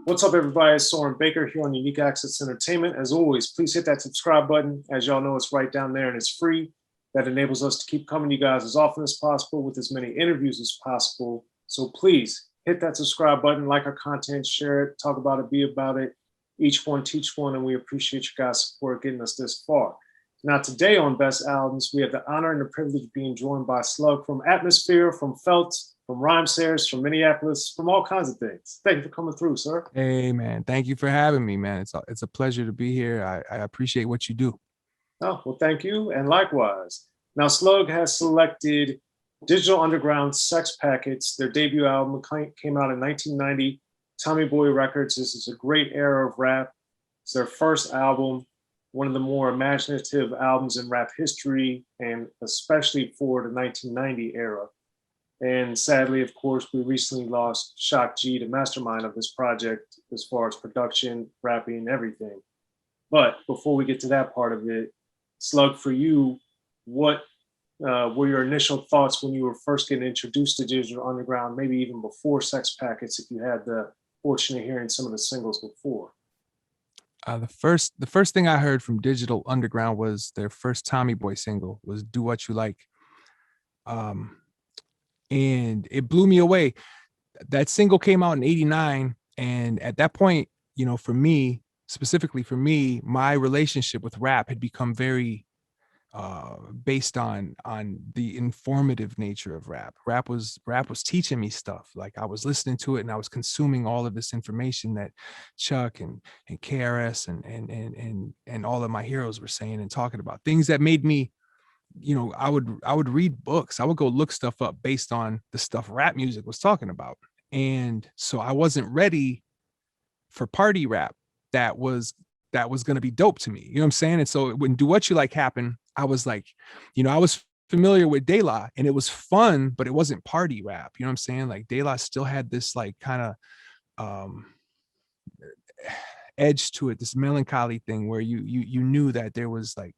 What's up, everybody? It's Soren Baker here on Unique Access Entertainment. As always, please hit that subscribe button. As y'all know, it's right down there and it's free. That enables us to keep coming to you guys as often as possible with as many interviews as possible. So please hit that subscribe button, like our content, share it, talk about it, be about it. Each one, teach one, and we appreciate you guys' support getting us this far. Now, today on Best Albums, we have the honor and the privilege of being joined by Slug from Atmosphere, from Felt, from Rhymesayers, from Minneapolis, from all kinds of things. Thank you for coming through, sir. Hey, man. Thank you for having me, man. It's a pleasure to be here. I appreciate what you do. Oh, well, thank you. And likewise. Now, Slug has selected Digital Underground's Sex Packets. Their debut album came out in 1990. Tommy Boy Records. This is a great era of rap. It's their first album, one of the more imaginative albums in rap history, and especially for the 1990 era. And sadly, of course, we recently lost Shock G, the mastermind of this project, as far as production, rapping, everything. But before we get to that part of it, Slug, for you, what were your initial thoughts when you were first getting introduced to Digital Underground, maybe even before Sex Packets, if you had the fortune of hearing some of the singles before? The first thing I heard from Digital Underground was their first Tommy Boy single, was Do What You Like. And it blew me away. That single came out in '89. And at that point, you know, for me, specifically for me, my relationship with rap had become very based on the informative nature of rap. Rap was teaching me stuff. Like, I was listening to it and I was consuming all of this information that Chuck and KRS and all of my heroes were saying and talking about, things that made me, you know, I would read books. I would go look stuff up based on the stuff rap music was talking about. And so I wasn't ready for party rap that was going to be dope to me. You know what I'm saying? And so when Do What You Like happened, I was like, you know, I was familiar with D.O.C and it was fun, but it wasn't party rap. You know what I'm saying? Like, D.O.C still had this like kind of edge to it, this melancholy thing where you knew that there was like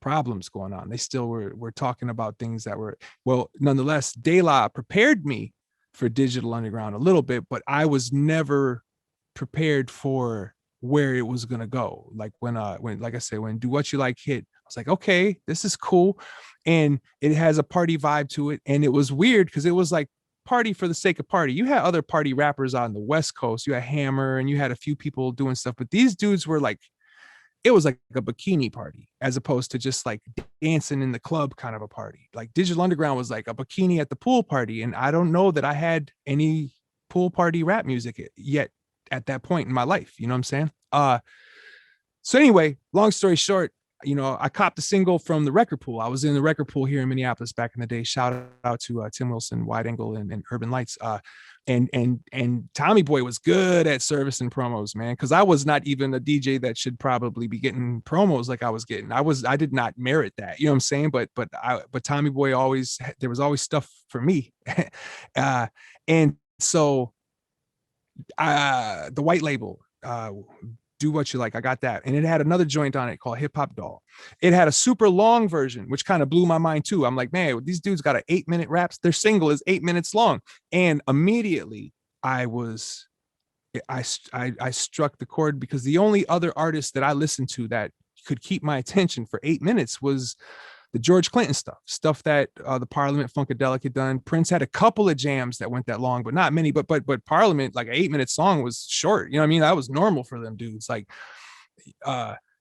problems going on. They still were talking about things that were, well, nonetheless, D.O.C prepared me for Digital Underground a little bit, but I was never prepared for where it was going to go. Like when like I said, when Do What You Like hit, I was like, okay, this is cool. And it has a party vibe to it. And it was weird because it was like party for the sake of party. You had other party rappers on the West Coast. You had Hammer and you had a few people doing stuff, but these dudes were like, it was like a bikini party as opposed to just like dancing in the club kind of a party. Like Digital Underground was like a bikini at the pool party. And I don't know that I had any pool party rap music yet at that point in my life. You know what I'm saying? So anyway, long story short, you know, I copped the single from the record pool. I was in the record pool here in Minneapolis back in the day. Shout out to Tim Wilson, Wide Angle, and Urban Lights. And Tommy Boy was good at service and promos, man, because I was not even a DJ that should probably be getting promos like I was getting. I did not merit that, you know what I'm saying? But Tommy Boy there was always stuff for me. And so the white label, Do What You Like, I got that. And it had another joint on it called Hip Hop Doll. It had a super long version, which kind of blew my mind too. I'm like, man, these dudes got an 8-minute raps. Their single is 8 minutes long. And immediately I struck the chord, because the only other artist that I listened to that could keep my attention for 8 minutes was the George Clinton stuff that the Parliament Funkadelic had done. Prince had a couple of jams that went that long, but not many. But Parliament, like an 8-minute song, was short. You know what I mean? That was normal for them dudes. Like,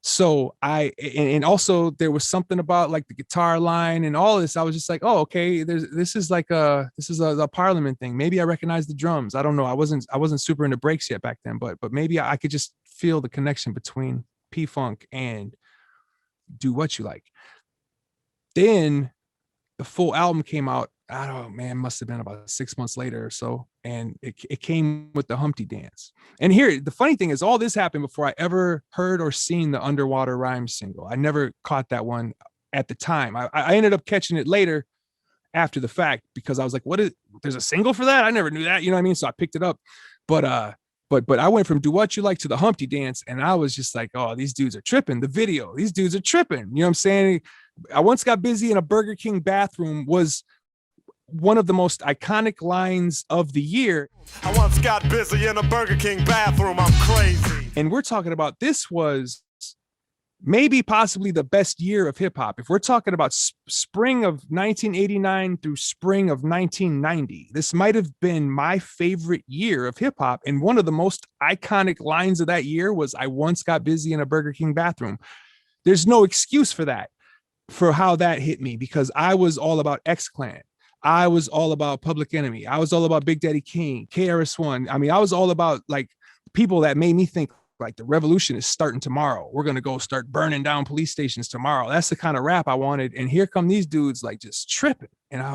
so and also there was something about like the guitar line and all this. I was just like, oh, okay, this is a Parliament thing. Maybe I recognize the drums. I don't know. I wasn't super into breaks yet back then, but maybe I could just feel the connection between P-Funk and Do What You Like. Then the full album came out. I don't know, man, must have been about 6 months later or so. And it came with the Humpty Dance. And here, the funny thing is, all this happened before I ever heard or seen the Underwater Rhymes single. I never caught that one at the time. I ended up catching it later after the fact, because I was like, there's a single for that? I never knew that. You know what I mean? So I picked it up. But I went from Do What You Like to the Humpty Dance, and I was just like, oh, these dudes are tripping. The video, these dudes are tripping. You know what I'm saying? I once got busy in a Burger King bathroom, was one of the most iconic lines of the year. I once got busy in a Burger King bathroom. I'm crazy. And we're talking about, this was maybe possibly the best year of hip hop. If we're talking about spring of 1989 through spring of 1990, this might have been my favorite year of hip hop. And one of the most iconic lines of that year was, I once got busy in a Burger King bathroom. There's no excuse for that, for how that hit me, because I was all about X-Clan. I was all about Public Enemy. I was all about Big Daddy King, KRS-One. I mean, I was all about like people that made me think like the revolution is starting tomorrow. We're going to go start burning down police stations tomorrow. That's the kind of rap I wanted. And here come these dudes like just tripping. And I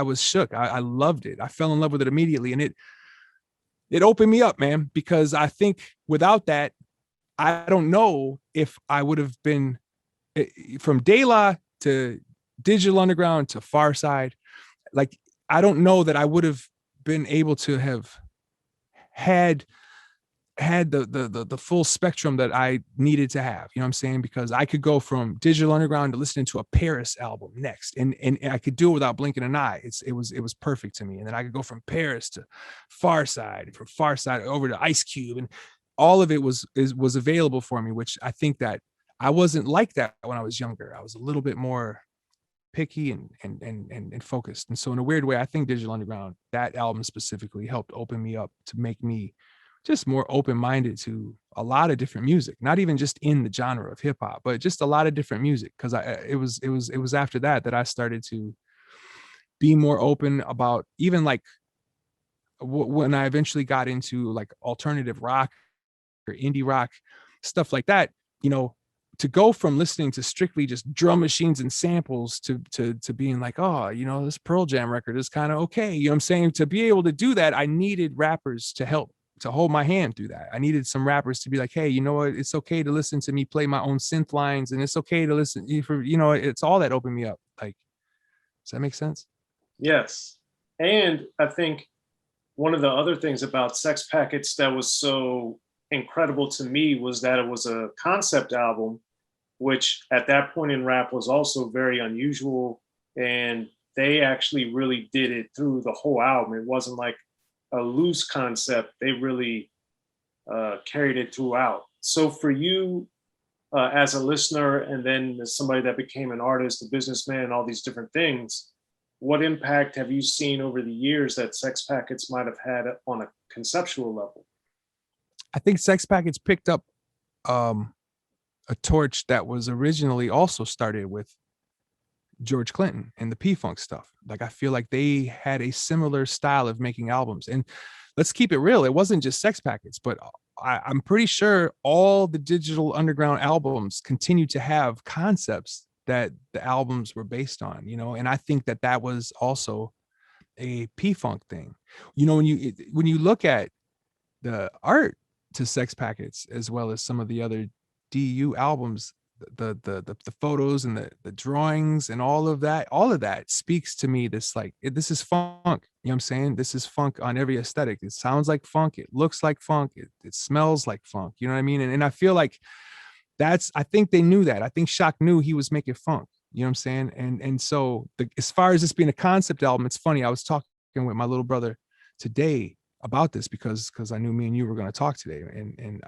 was shook. I loved it. I fell in love with it immediately. And it opened me up, man, because I think without that, I don't know if I would have been from De La to Digital Underground to Far Side. Like, I don't know that I would have been able to have had the full spectrum that I needed to have, you know what I'm saying? Because I could go from Digital Underground to listening to a Paris album next, and I could do it without blinking an eye. It was perfect to me. And then I could go from Paris to Far Side, from Far Side over to Ice Cube, and all of it was available for me, which I think that I wasn't like that when I was younger. I was a little bit more picky and focused. And so in a weird way, I think Digital Underground, that album specifically, helped open me up to make me just more open-minded to a lot of different music, not even just in the genre of hip hop, but just a lot of different music. Cause it was after that I started to be more open about even like when I eventually got into like alternative rock or indie rock, stuff like that, you know, to go from listening to strictly just drum machines and samples to being like, oh, you know, this Pearl Jam record is kind of okay. You know what I'm saying? To be able to do that, I needed rappers to help, to hold my hand through that. I needed some rappers to be like, hey, you know what? It's okay to listen to me play my own synth lines, and it's okay to listen for, you know, it's all that opened me up. Like, does that make sense? Yes. And I think one of the other things about Sex Packets that was so incredible to me was that it was a concept album, which at that point in rap was also very unusual. And they actually really did it through the whole album. It wasn't like a loose concept. They really carried it throughout. So for you as a listener, and then as somebody that became an artist, a businessman, all these different things, what impact have you seen over the years that Sex Packets might have had on a conceptual level? I think Sex Packets picked up a torch that was originally also started with George Clinton and the P-Funk stuff. Like, I feel like they had a similar style of making albums. And let's keep it real, it wasn't just Sex Packets, but I'm pretty sure all the Digital Underground albums continue to have concepts that the albums were based on, you know. And I think that that was also a P-Funk thing. You know, when you look at the art to Sex Packets, as well as some of the other DU albums, the photos and the drawings and all of that speaks to me. This like, this is funk, you know what I'm saying? This is funk on every aesthetic. It sounds like funk, it looks like funk, it smells like funk, you know what I mean? And I feel like I think they knew that. I think Shock knew he was making funk, you know what I'm saying? And so as far as this being a concept album, it's funny, I was talking with my little brother today about this because I knew me and you were going to talk today, and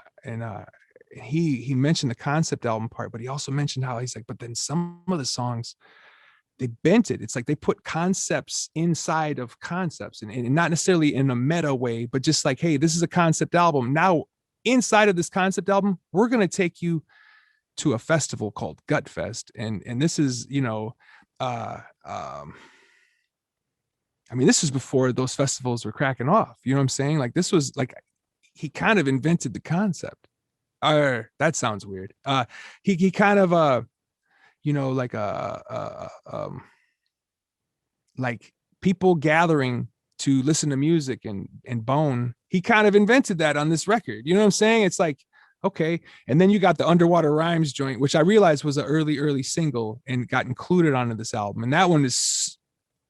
he mentioned the concept album part, but he also mentioned how he's like, but then some of the songs, they bent it. It's like they put concepts inside of concepts, and not necessarily in a meta way, but just like, hey, this is a concept album. Now, inside of this concept album, we're going to take you to a festival called Gut Fest. And this is, you know, I mean, this was before those festivals were cracking off. You know what I'm saying? Like, this was like, he kind of invented the concept. That sounds weird. He kind of, you know, like people gathering to listen to music and bone. He kind of invented that on this record. You know what I'm saying? It's like, okay. And then you got the Underwater Rhymes joint, which I realized was an early single and got included onto this album. And that one is,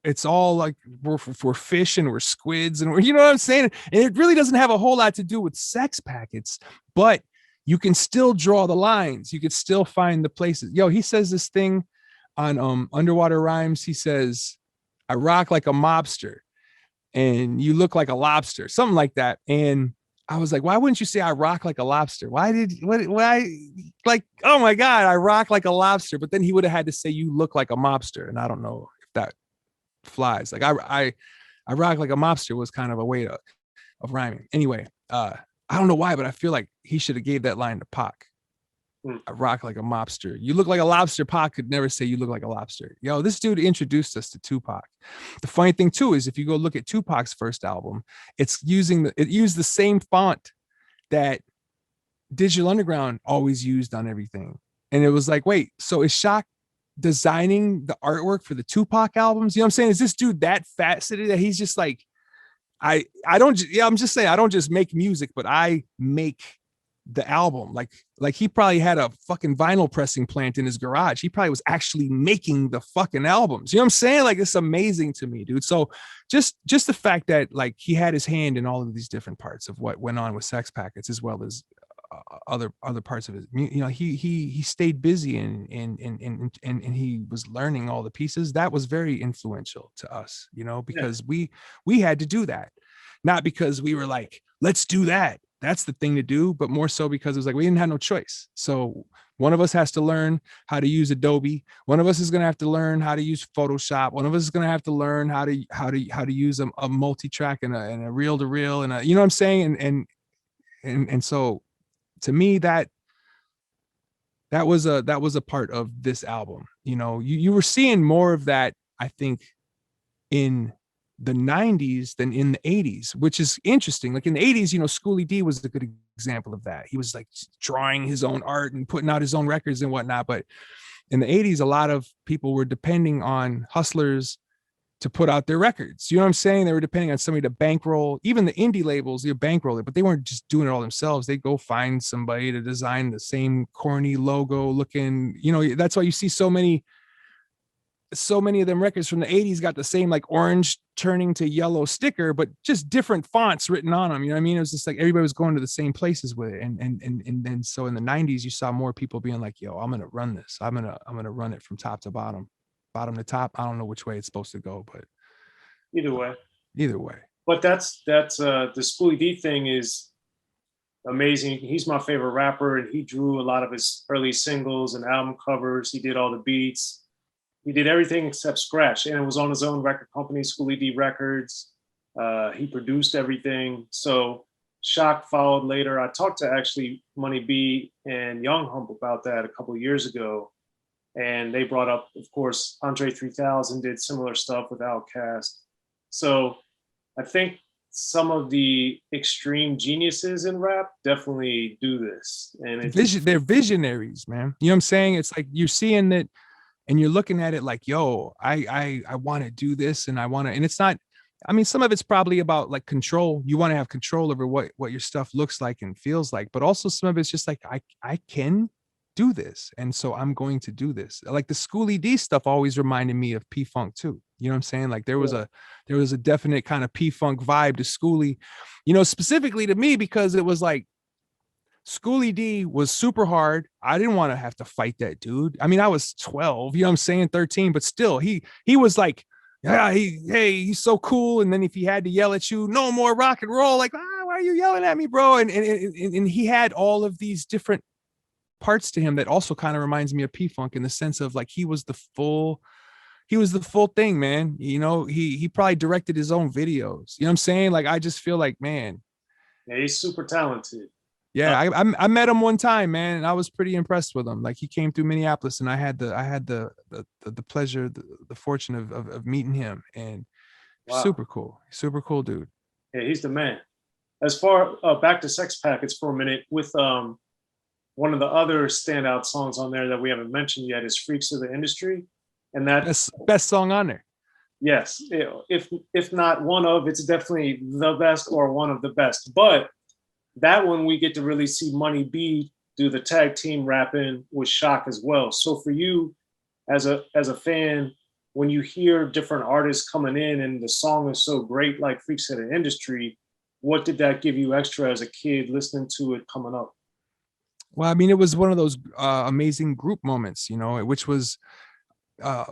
it's all like we're fish and we're squids and we're, you know what I'm saying? And it really doesn't have a whole lot to do with Sex Packets, but you can still draw the lines. You could still find the places. Yo, he says this thing on Underwater Rhymes. He says, I rock like a mobster and you look like a lobster, something like that. And I was like, why wouldn't you say I rock like a lobster? Why? Like, oh my God, I rock like a lobster. But then he would have had to say you look like a mobster. And I don't know if that flies. Like I rock like a mobster was kind of a way of rhyming. Anyway, I don't know why, but I feel like he should have gave that line to Pac. I rock like a mobster. You look like a lobster. Pac could never say you look like a lobster. Yo, this dude introduced us to Tupac. The funny thing too is if you go look at Tupac's first album, it used the same font that Digital Underground always used on everything. And it was like, wait, so is Shock designing the artwork for the Tupac albums? You know what I'm saying? Is this dude that faceted that he's just like, I'm just saying, I don't just make music, but I make the album. Like he probably had a fucking vinyl pressing plant in his garage. He probably was actually making the fucking albums. You know what I'm saying? Like, it's amazing to me, dude. So just the fact that like he had his hand in all of these different parts of what went on with Sex Packets, as well as other parts of it. You know, he stayed busy and he was learning all the pieces. That was very influential to us, you know, because we had to do that, not because we were like, let's do that. That's the thing to do, but more so because it was like we didn't have no choice. So one of us has to learn how to use Adobe. One of us is going to have to learn how to use Photoshop. One of us is going to have to learn how to use a multi-track and a reel-to-reel and you know what I'm saying? And so to me, that was a part of this album. You know, you were seeing more of that, I think, in the 90s than in the 80s, which is interesting. Like in the 80s, you know, Schoolie D was a good example of that. He was like drawing his own art and putting out his own records and whatnot. But in the 80s, a lot of people were depending on hustlers to put out their records. You know what I'm saying? They were depending on somebody to bankroll. Even the indie labels, they bankroll it, but they weren't just doing it all themselves. They go find somebody to design the same corny logo looking, you know, that's why you see so many of them records from the 80s got the same like orange turning to yellow sticker, but just different fonts written on them. You know what I mean? It was just like everybody was going to the same places with it. And then so in the 90s, you saw more people being like, yo, I'm gonna run this. I'm gonna run it from top to bottom to top. I don't know which way it's supposed to go, but either way. But that's the Schoolie D thing is amazing. He's my favorite rapper, and he drew a lot of his early singles and album covers. He did all the beats. He did everything except scratch, and it was on his own record company, Schoolie D Records. He produced everything. So Shock followed later. I talked to actually Money B and Young Hump about that a couple of years ago, and they brought up, of course, Andre 3000 did similar stuff with Outkast. So I think some of the extreme geniuses in rap definitely do this. And they're visionaries, man. You know what I'm saying? It's like you're seeing that and you're looking at it like, yo, I want to do this and I want to, and it's not, I mean, some of it's probably about like control. You want to have control over what your stuff looks like and feels like, but also some of it's just like, I can do this. And so I'm going to do this. Like the Schoolie D stuff always reminded me of P-Funk too. You know what I'm saying? Like there was a definite kind of P-Funk vibe to Schoolie, you know, specifically to me, because it was like, Schoolie D was super hard. I didn't want to have to fight that dude. I mean, I was 12, you know what I'm saying, 13, but still he was like, yeah, he's so cool. And then if he had to yell at you, no more rock and roll, like, why are you yelling at me, bro? And he had all of these different parts to him that also kind of reminds me of P-Funk in the sense of like he was the full thing, man. You know, he probably directed his own videos. You know what I'm saying? Like I just feel like, man. Yeah, he's super talented. Yeah, I met him one time, man, and I was pretty impressed with him. Like he came through Minneapolis, and I had the pleasure, the fortune of meeting him, and wow. super cool dude. Yeah, he's the man. As far back to Sex Packets for a minute, with one of the other standout songs on there that we haven't mentioned yet is "Freaks of the Industry," and that's best song on there. Yes, if not one of, it's definitely the best or one of the best, but that one we get to really see Money B do the tag team rapping with Shock as well. So for you as a fan, when you hear different artists coming in and the song is so great, like Freaks of the Industry, what did that give you extra as a kid listening to it coming up? Well, I mean, it was one of those amazing group moments, you know, which was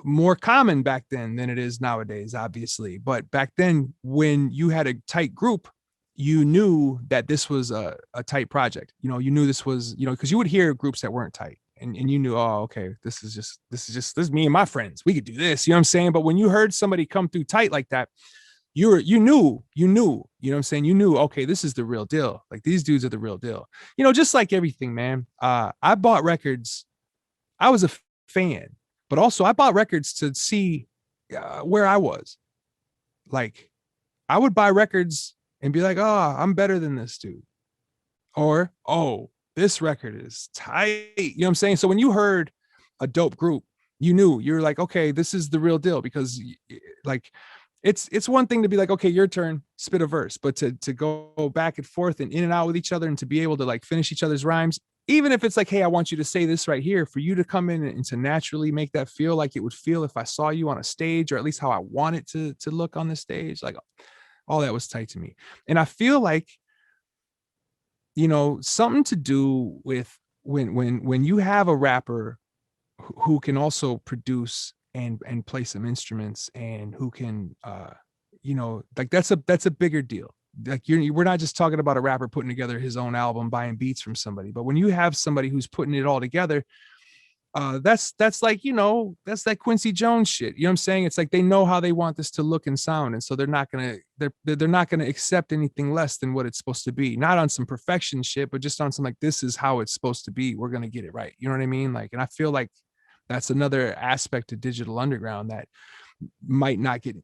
more common back then than it is nowadays, obviously. But back then, when you had a tight group, you knew that this was a tight project. You know, you knew this was, you know, because you would hear groups that weren't tight, and you knew, oh, okay, this is me and my friends. We could do this. You know what I'm saying? But when you heard somebody come through tight like that, you knew, you know what I'm saying? You knew, okay, this is the real deal. Like, these dudes are the real deal. You know, just like everything, man. I bought records. I was a fan, but also I bought records to see where I was. Like, I would buy records and be like, oh, I'm better than this dude. Or, oh, this record is tight. You know what I'm saying? So when you heard a dope group, you knew, you were like, okay, this is the real deal. Because like, it's one thing to be like, okay, your turn, spit a verse, but to go back and forth and in and out with each other, and to be able to like finish each other's rhymes, even if it's like, hey, I want you to say this right here, for you to come in and to naturally make that feel like it would feel if I saw you on a stage, or at least how I want it to look on the stage. Like, all that was tight to me. And I feel like, you know, something to do with when you have a rapper who can also produce and play some instruments, and who can you know, like, that's a bigger deal. Like, we're not just talking about a rapper putting together his own album, buying beats from somebody, but when you have somebody who's putting it all together, that's like, you know, that's that Quincy Jones shit. You know what I'm saying? It's like, they know how they want this to look and sound, and so they're not gonna accept anything less than what it's supposed to be. Not on some perfection shit, but just on some like, this is how it's supposed to be. We're gonna get it right. You know what I mean? Like, and I feel like that's another aspect of Digital Underground that might not get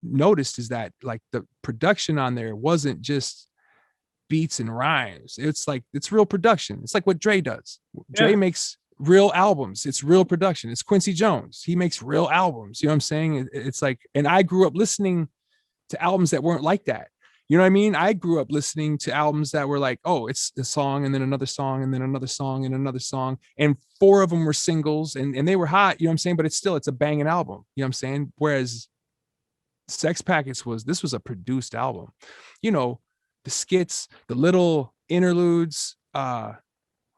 noticed, is that like the production on there wasn't just beats and rhymes. It's like, it's real production. It's like what Dre does. Dre makes real albums. It's real production. It's Quincy Jones. He makes real albums. You know what I'm saying? It's like, and I grew up listening to albums that weren't like that. You know what I mean? I grew up listening to albums that were like, oh, it's a song and then another song and then another song and another song. And 4 of them were singles, and they were hot, you know what I'm saying? But it's a banging album. You know what I'm saying? Whereas Sex Packets this was a produced album. You know, the skits, the little interludes, what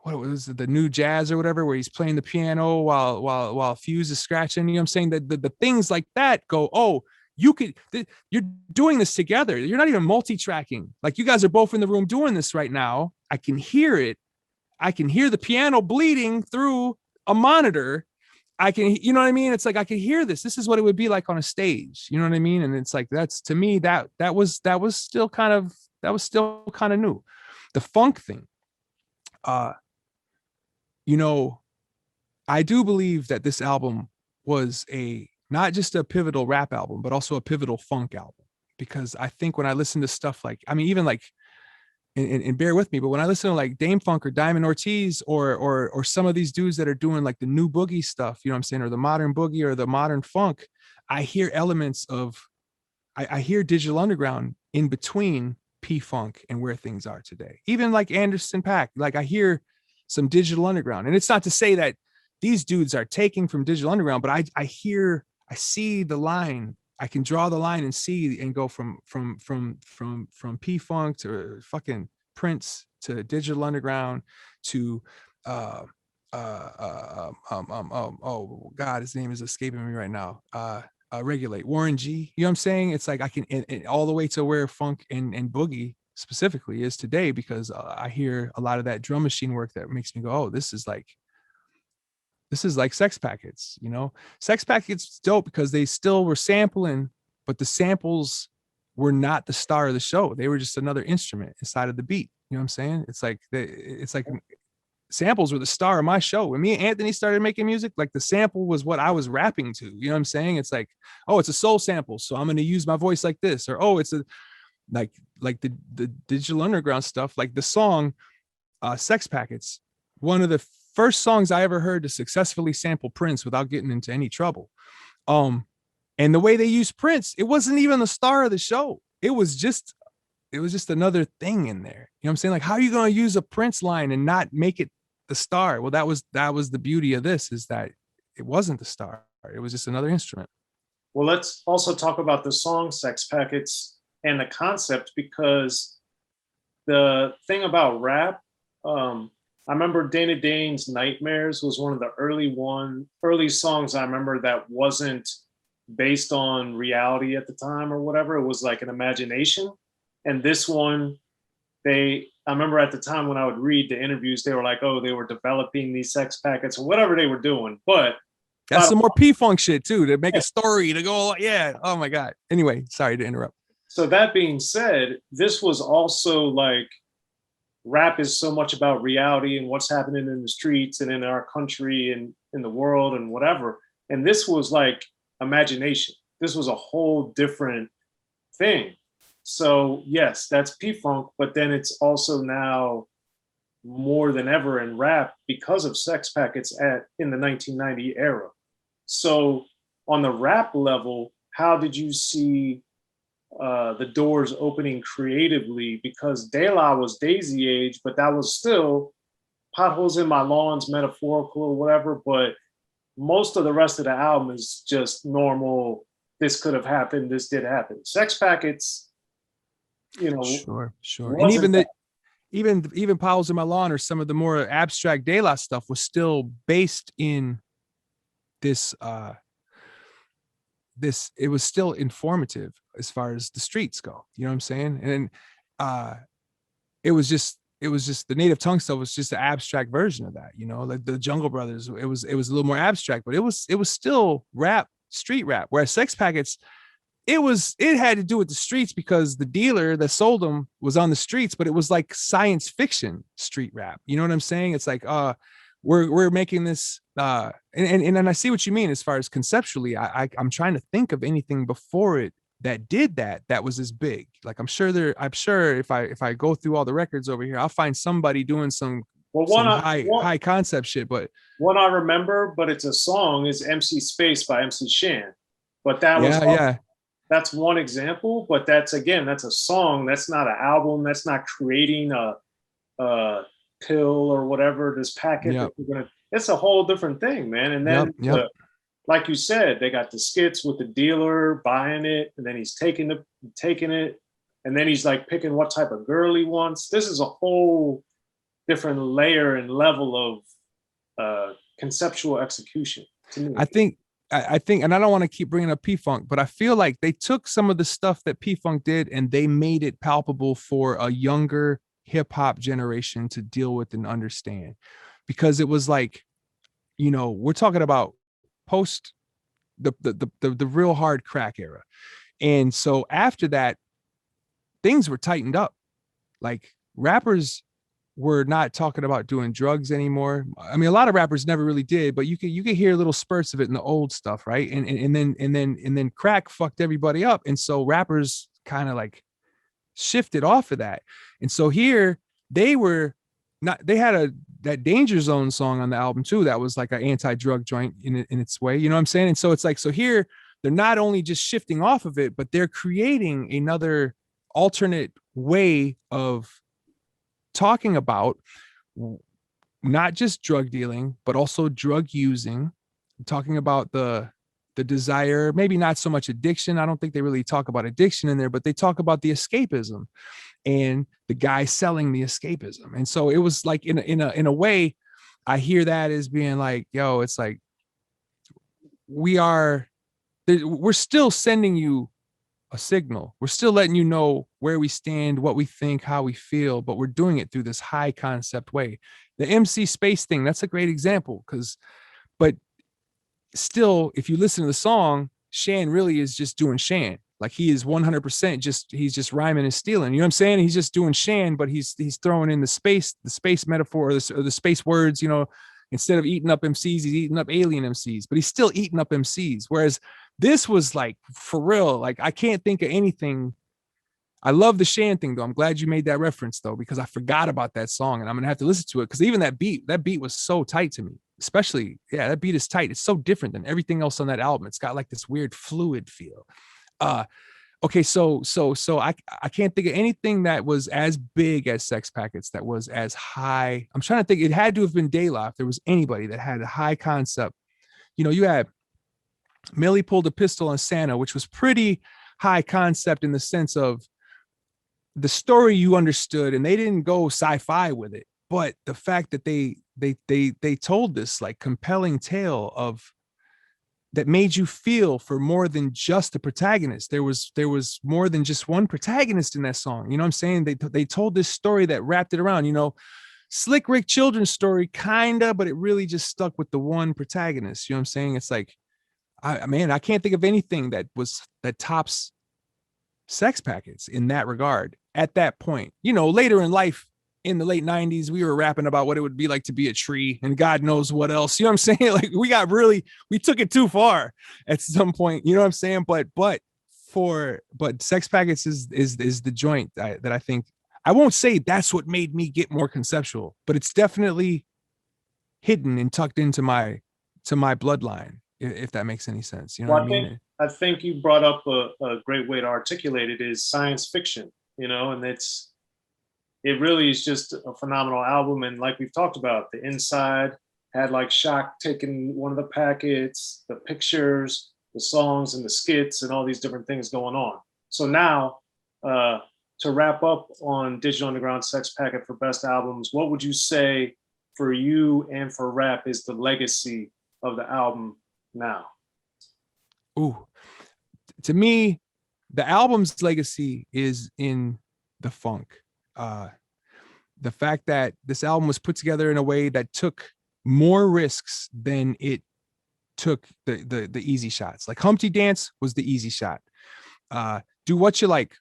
was it, the new jazz or whatever, where he's playing the piano while Fuse is scratching. You know what I'm saying? The things like that go, oh, you're doing this together. You're not even multi-tracking. Like, you guys are both in the room doing this right now. I can hear it. I can hear the piano bleeding through a monitor. I can, you know what I mean? It's like, I can hear this. This is what it would be like on a stage. You know what I mean? And it's like, that's, to me, that was still kind of new. The funk thing. You know, I do believe that this album was not just a pivotal rap album, but also a pivotal funk album. Because I think when I listen to stuff like, I mean, even like, and bear with me, but when I listen to like Dame Funk or Diamond Ortiz or some of these dudes that are doing like the new boogie stuff, you know what I'm saying, or the modern boogie or the modern funk, I hear elements of, I hear Digital Underground in between P-Funk and where things are today. Even like Anderson .Paak, like I hear some Digital Underground. And it's not to say that these dudes are taking from Digital Underground, but I see the line. I can draw the line and see and go from P-Funk to fucking Prince to Digital Underground to oh God, his name is escaping me right now. Regulate, Warren G. You know what I'm saying? It's like I can and all the way to where funk and boogie specifically is today, because I hear a lot of that drum machine work that makes me go, oh, this is like Sex Packets. You know, Sex Packets dope because they still were sampling, but the samples were not the star of the show. They were just another instrument inside of the beat. You know what I'm saying? It's like samples were the star of my show. When me and Anthony started making music, like the sample was what I was rapping to. You know what I'm saying? It's like, oh, it's a soul sample, so I'm going to use my voice like this. Or, oh, it's a like the Digital Underground stuff, like the song Sex Packets, one of the first songs I ever heard to successfully sample Prince without getting into any trouble. And the way they used Prince, it wasn't even the star of the show. It was just another thing in there. You know what I'm saying? Like, how are you going to use a Prince line and not make it the star? Well, that was the beauty of this, is that it wasn't the star. It was just another instrument. Well, let's also talk about the song Sex Packets and the concept, because the thing about rap, I remember Dana Dane's Nightmares was one of the early songs I remember that wasn't based on reality at the time or whatever. It was like an imagination. And this one, I remember at the time when I would read the interviews, they were like, oh, they were developing these sex packets or whatever they were doing. But that's some more P-Funk shit too, to make a story to go, yeah. Oh my God. Anyway, sorry to interrupt. So that being said, this was also like, rap is so much about reality and what's happening in the streets and in our country and in the world and whatever. And this was like imagination. This was a whole different thing. So yes, that's P-Funk, but then it's also now more than ever in rap because of Sex Packets in the 1990 era. So on the rap level, how did you see the doors opening creatively? Because De La was Daisy Age, but that was still Potholes in My Lawn's metaphorical or whatever, but most of the rest of the album is just normal. This could have happened. This did happen. Sex Packets, you know. Sure. And even that, even Potholes in My Lawn or some of the more abstract De La stuff was still based in this, it was still informative as far as the streets go. You know what I'm saying? And it was just the Native Tongue stuff was just an abstract version of that, you know, like the Jungle Brothers. It was a little more abstract, but it was still rap, street rap. Whereas Sex Packets, it had to do with the streets because the dealer that sold them was on the streets, but it was like science fiction street rap. You know what I'm saying? It's like, we're making this, and I see what you mean as far as conceptually. I'm trying to think of anything before it that did that was as big. Like I'm sure if I go through all the records over here, I'll find somebody doing some high concept shit. But one I remember, but it's a song, is MC Space by MC Shan. But that was that's one example. But that's a song. That's not an album. That's not creating a pill or whatever, this packet that you're gonna, it's a whole different thing, man. And then like you said, they got the skits with the dealer buying it, and then he's taking it, and then he's like picking what type of girl he wants. This is a whole different layer and level of conceptual execution to me. I think, and I don't want to keep bringing up P-Funk, but I feel like they took some of the stuff that P-Funk did and they made it palpable for a younger hip hop generation to deal with and understand, because it was like, you know, we're talking about post the real hard crack era. And so after that, things were tightened up. Like rappers were not talking about doing drugs anymore. I mean, a lot of rappers never really did, but you could hear little spurts of it in the old stuff, right? And then crack fucked everybody up. And so rappers kind of like shifted off of that. And so here they had that Danger Zone song on the album too. That was like an anti-drug joint in its way. You know what I'm saying? And so it's like, so here they're not only just shifting off of it, but they're creating another alternate way of talking about not just drug dealing, but also drug using, talking about the desire, maybe not so much addiction. I don't think they really talk about addiction in there, but they talk about the escapism and the guy selling the escapism. And so it was like in a way, I hear that as being like, yo, it's like we're still sending you a signal. We're still letting you know where we stand, what we think, how we feel, but we're doing it through this high concept way. The MC Space thing, that's a great example, but still, if you listen to the song, Shan really is just doing Shan. Like he is 100% he's just rhyming and stealing. You know what I'm saying? He's just doing Shan, but he's throwing in the space metaphor or the space words, you know, instead of eating up MCs, he's eating up alien MCs, but he's still eating up MCs. Whereas this was like, for real, like I can't think of anything. I love the Shan thing though. I'm glad you made that reference though, because I forgot about that song and I'm going to have to listen to it. Cause even that beat was so tight to me, especially, that beat is tight. It's so different than everything else on that album. It's got like this weird fluid feel. Okay. So I can't think of anything that was as big as Sex Packets, that was as high. I'm trying to think. It had to have been De La if there was anybody that had a high concept. You know, you had Millie pulled a pistol on Santa, which was pretty high concept in the sense of the story you understood, and they didn't go sci-fi with it. but the fact that they told this like compelling tale of that made you feel for more than just the protagonist. There was more than just one protagonist in that song. You know what I'm saying? They told this story that wrapped it around, you know, Slick Rick Children's story, kinda, but it really just stuck with the one protagonist. You know what I'm saying? It's like, I can't think of anything that tops Sex Packets in that regard at that point. You know, later in life, in the late 90s, we were rapping about what it would be like to be a tree and God knows what else. You know what I'm saying? Like we took it too far at some point. You know what I'm saying? But Sex Packets is the joint that I think, I won't say that's what made me get more conceptual, but it's definitely hidden and tucked into my bloodline, if that makes any sense. You know what I mean? I think you brought up a great way to articulate it is science fiction, you know, and it really is just a phenomenal album. And like we've talked about, the inside had like Shock taking one of the packets, the pictures, the songs and the skits and all these different things going on. So now, to wrap up on Digital Underground Sex Packet for best albums, what would you say for you and for rap is the legacy of the album now? Ooh, to me, the album's legacy is in the funk. The fact that this album was put together in a way that took more risks than it took the easy shots. Like Humpty Dance was the easy shot. Do What You Like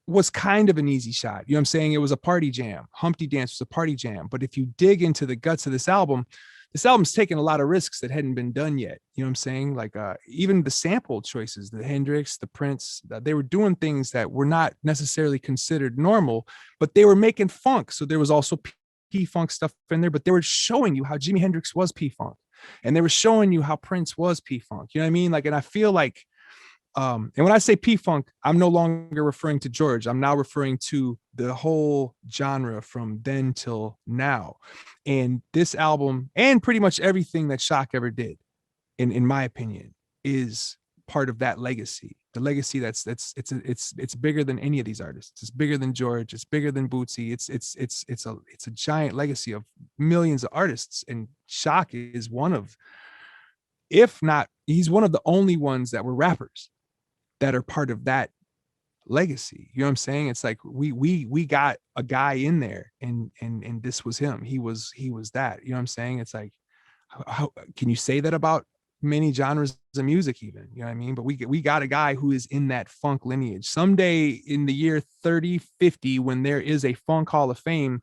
was kind of an easy shot. You know what I'm saying? It was a party jam. Humpty Dance was a party jam. But if you dig into the guts of this album's taken a lot of risks that hadn't been done yet. You know what I'm saying? Like even the sample choices, the Hendrix, the Prince, they were doing things that were not necessarily considered normal, but they were making funk. So there was also P-Funk stuff in there, but they were showing you how Jimi Hendrix was P-Funk. And they were showing you how Prince was P-Funk. You know what I mean? Like, and I feel like, and when I say P-Funk, I'm no longer referring to George. I'm now referring to the whole genre from then till now. And this album, and pretty much everything that Shock ever did, in my opinion, is part of that legacy. The legacy it's bigger than any of these artists. It's bigger than George. It's bigger than Bootsy. It's a giant legacy of millions of artists. And Shock is one of, if not, he's one of the only ones that were rappers that are part of that legacy. You know what I'm saying? It's like we got a guy in there and this was him. He was that. You know what I'm saying? It's like, how can you say that about many genres of music even? You know what I mean? But we got a guy who is in that funk lineage. Someday in the year 3050, when there is a funk Hall of Fame,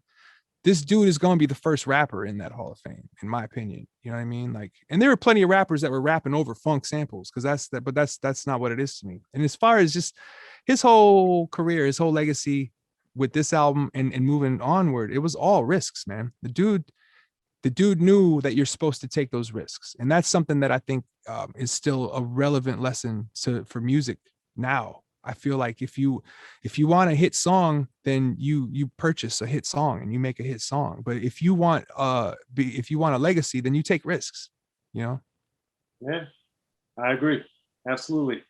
this dude is going to be the first rapper in that Hall of Fame, in my opinion. You know what I mean? Like, and there were plenty of rappers that were rapping over funk samples, because that's not what it is to me. And as far as just his whole career, his whole legacy with this album and moving onward, it was all risks, man. The dude knew that you're supposed to take those risks. And that's something that I think is still a relevant lesson for music now. I feel like if you want a hit song, then you purchase a hit song and you make a hit song. But if you want a legacy, then you take risks, you know? Yeah, I agree. Absolutely.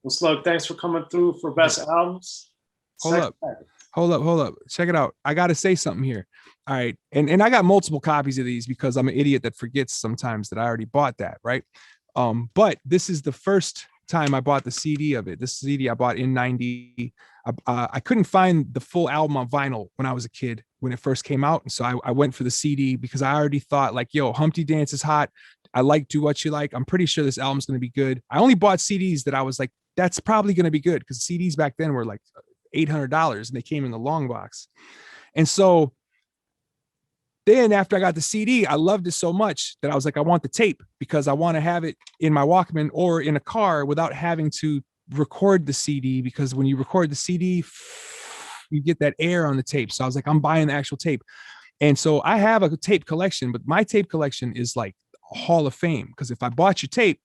Well, Slug, thanks for coming through for best albums. Hold up. Check it out. I got to say something here. All right. And I got multiple copies of these because I'm an idiot that forgets sometimes that I already bought that. Right. But this is the first time I bought the CD of it. This CD I bought in 90. I couldn't find the full album on vinyl when I was a kid, when it first came out. And so I went for the CD because I already thought like, yo, Humpty Dance is hot. I like Do What You Like. I'm pretty sure this album's going to be good. I only bought CDs that I was like, that's probably going to be good, because CDs back then were like $800 and they came in the long box. And so then after I got the CD, I loved it so much that I was like, I want the tape, because I want to have it in my Walkman or in a car without having to record the CD, because when you record the CD, you get that air on the tape. So I was like, I'm buying the actual tape. And so I have a tape collection, but my tape collection is like a Hall of Fame, because if I bought your tape,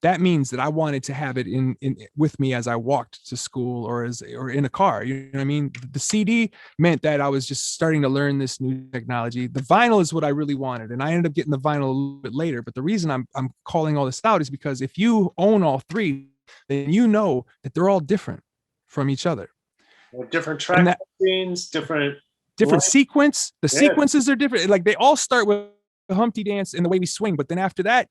that means that I wanted to have it in with me as I walked to school or in a car. You know what I mean? The CD meant that I was just starting to learn this new technology. The vinyl is what I really wanted, and I ended up getting the vinyl a little bit later. But the reason I'm calling all this out is because if you own all three, then you know that they're all different from each other. Different track machines, different different sequence. The Yeah. sequences are different. Like they all start with the Humpty Dance and the way we swing, but then after that,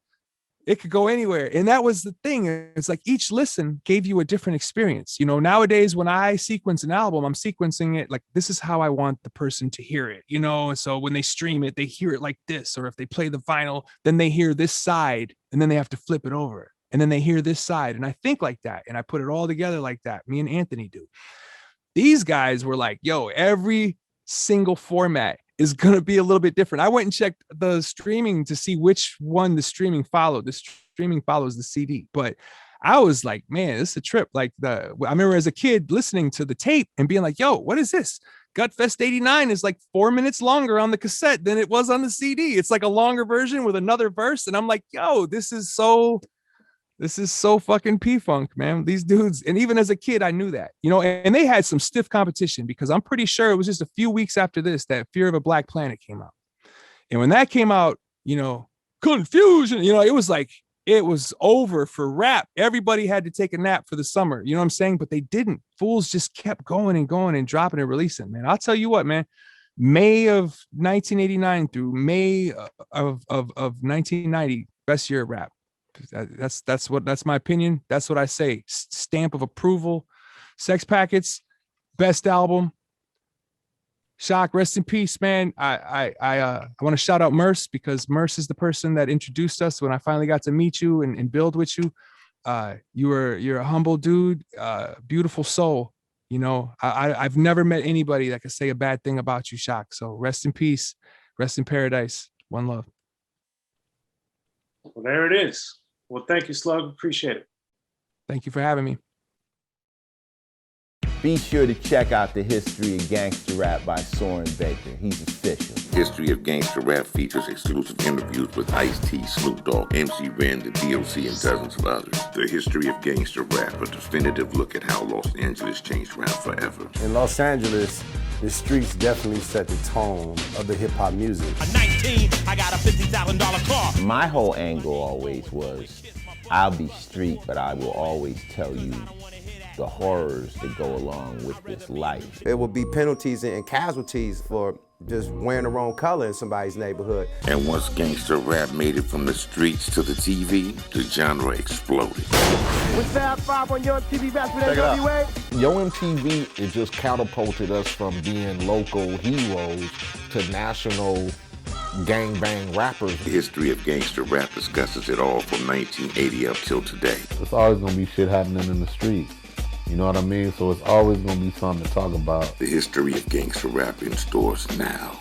it could go anywhere. And that was the thing. It's like each listen gave you a different experience. You know, nowadays when I sequence an album, I'm sequencing it like this is how I want the person to hear it, you know. And so when they stream it, they hear it like this, or if they play the vinyl, then they hear this side and then they have to flip it over. And then they hear this side. And I think like that. And I put it all together like that. Me and Anthony do. These guys were like, yo, every single format is going to be a little bit different. I went and checked the streaming to see which one the streaming followed. The streaming follows the CD. But I was like, man, this is a trip. Like I remember as a kid listening to the tape and being like, yo, what is this? Gutfest 89 is like 4 minutes longer on the cassette than it was on the CD. It's like a longer version with another verse. And I'm like, yo, this is so fucking P-Funk, man. These dudes, and even as a kid, I knew that, you know, and they had some stiff competition because I'm pretty sure it was just a few weeks after this that Fear of a Black Planet came out. And when that came out, you know, Confusion, you know, it was like, it was over for rap. Everybody had to take a nap for the summer. You know what I'm saying? But they didn't. Fools just kept going and going and dropping and releasing, man. I'll tell you what, man. May of 1989 through May of 1990, best year of rap. That's my opinion. That's what I say. Stamp of approval. Sex Packets, best album. Shock, rest in peace, man. I want to shout out Merce because Merce is the person that introduced us when I finally got to meet you and build with you. You're a humble dude, beautiful soul. You know, I've never met anybody that could say a bad thing about you, Shock. So rest in peace, rest in paradise. One love. Well, there it is. Well, thank you, Slug. Appreciate it. Thank you for having me. Be sure to check out the History of Gangster Rap by Soren Baker. He's official. History of Gangster Rap features exclusive interviews with Ice-T, Snoop Dogg, MC Ren, the D.O.C, and dozens of others. The History of Gangster Rap, a definitive look at how Los Angeles changed rap forever. In Los Angeles, the streets definitely set the tone of the hip-hop music. At 19, I got a $50,000 car. My whole angle always was, I'll be street, but I will always tell you the horrors that go along with this life. It will be penalties and casualties for just wearing the wrong color in somebody's neighborhood. And once gangster rap made it from the streets to the TV, the genre exploded. With Fab 5 on Yo MTV Raps with NWA. Yo MTV, it just catapulted us from being local heroes to national gangbang rappers. The History of Gangster Rap discusses it all from 1980 up till today. It's always gonna be shit happening in the streets. You know what I mean? So it's always gonna be something to talk about. The History of Gangster Rap in stores now.